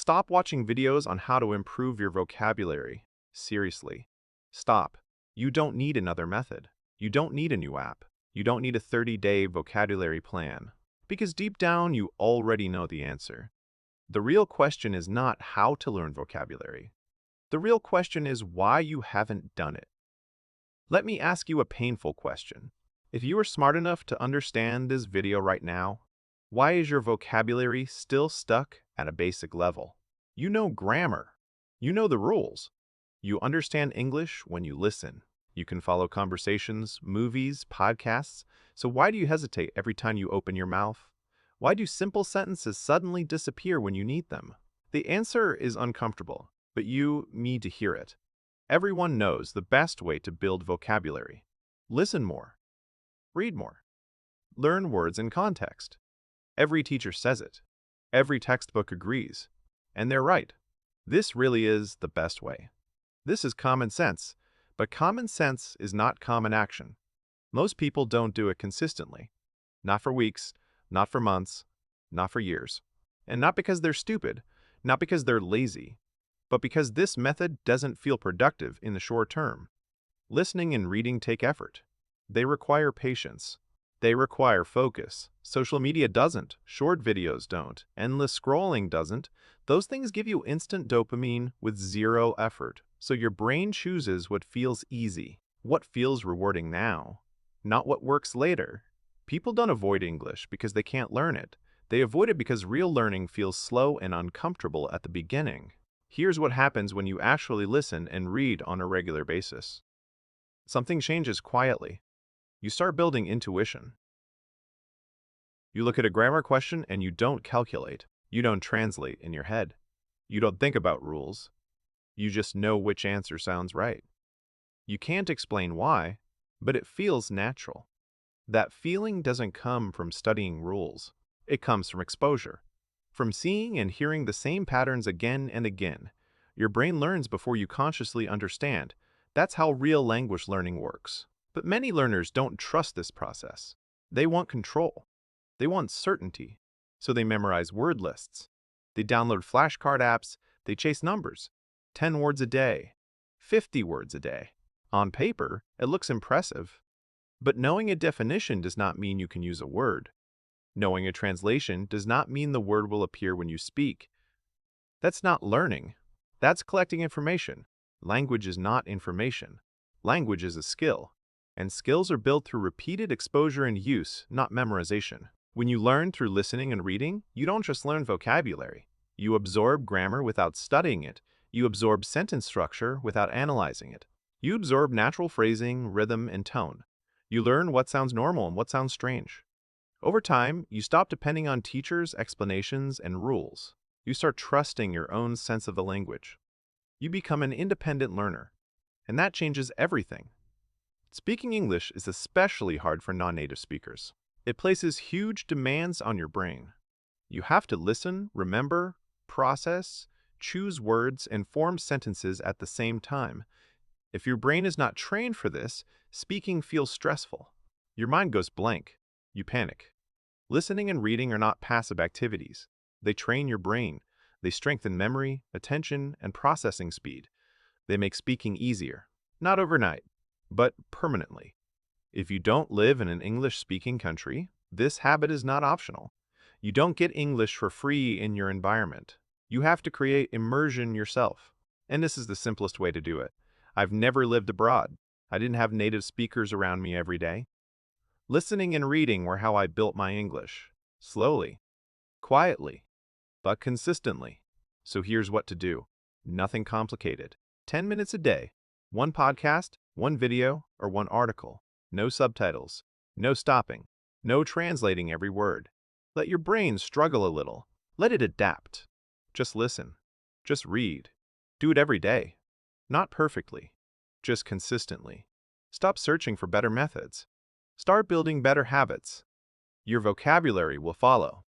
Stop watching videos on how to improve your vocabulary. Seriously. Stop. You don't need another method. You don't need a new app. You don't need a 30-day vocabulary plan. Because deep down, you already know the answer. The real question is not how to learn vocabulary. The real question is why you haven't done it. Let me ask you a painful question. If you are smart enough to understand this video right now, why is your vocabulary still stuck at a basic level? You know grammar. You know the rules. You understand English when you listen. You can follow conversations, movies, podcasts. So why do you hesitate every time you open your mouth? Why do simple sentences suddenly disappear when you need them? The answer is uncomfortable, but you need to hear it. Everyone knows the best way to build vocabulary. Listen more. Read more. Learn words in context. Every teacher says it. Every textbook agrees. And they're right. This really is the best way. This is common sense, but common sense is not common action. Most people don't do it consistently. Not for weeks, not for months, not for years. And not because they're stupid, not because they're lazy, but because this method doesn't feel productive in the short term. Listening and reading take effort. They require patience. They require focus. Social media doesn't. Short videos don't. Endless scrolling doesn't. Those things give you instant dopamine with zero effort. So your brain chooses what feels easy, what feels rewarding now, not what works later. People don't avoid English because they can't learn it. They avoid it because real learning feels slow and uncomfortable at the beginning. Here's what happens when you actually listen and read on a regular basis. Something changes quietly. You start building intuition. You look at a grammar question and you don't calculate. You don't translate in your head. You don't think about rules. You just know which answer sounds right. You can't explain why, but it feels natural. That feeling doesn't come from studying rules. It comes from exposure. From seeing and hearing the same patterns again and again. Your brain learns before you consciously understand. That's how real language learning works. But many learners don't trust this process. They want control. They want certainty. So they memorize word lists. They download flashcard apps. They chase numbers. 10 words a day. 50 words a day. On paper, it looks impressive. But knowing a definition does not mean you can use a word. Knowing a translation does not mean the word will appear when you speak. That's not learning. That's collecting information. Language is not information. Language is a skill. And skills are built through repeated exposure and use, not memorization. When you learn through listening and reading, you don't just learn vocabulary. You absorb grammar without studying it. You absorb sentence structure without analyzing it. You absorb natural phrasing, rhythm, and tone. You learn what sounds normal and what sounds strange. Over time, you stop depending on teachers, explanations, and rules. You start trusting your own sense of the language. You become an independent learner, and that changes everything. Speaking English is especially hard for non-native speakers. It places huge demands on your brain. You have to listen, remember, process, choose words, and form sentences at the same time. If your brain is not trained for this, speaking feels stressful. Your mind goes blank. You panic. Listening and reading are not passive activities. They train your brain. They strengthen memory, attention, and processing speed. They make speaking easier. Not overnight, but permanently. If you don't live in an English-speaking country, this habit is not optional. You don't get English for free in your environment. You have to create immersion yourself. And this is the simplest way to do it. I've never lived abroad. I didn't have native speakers around me every day. Listening and reading were how I built my English. Slowly, quietly, but consistently. So here's what to do. Nothing complicated. 10 minutes a day. One podcast, one video, or one article. No subtitles. No stopping. No translating every word. Let your brain struggle a little. Let it adapt. Just listen. Just read. Do it every day. Not perfectly. Just consistently. Stop searching for better methods. Start building better habits. Your vocabulary will follow.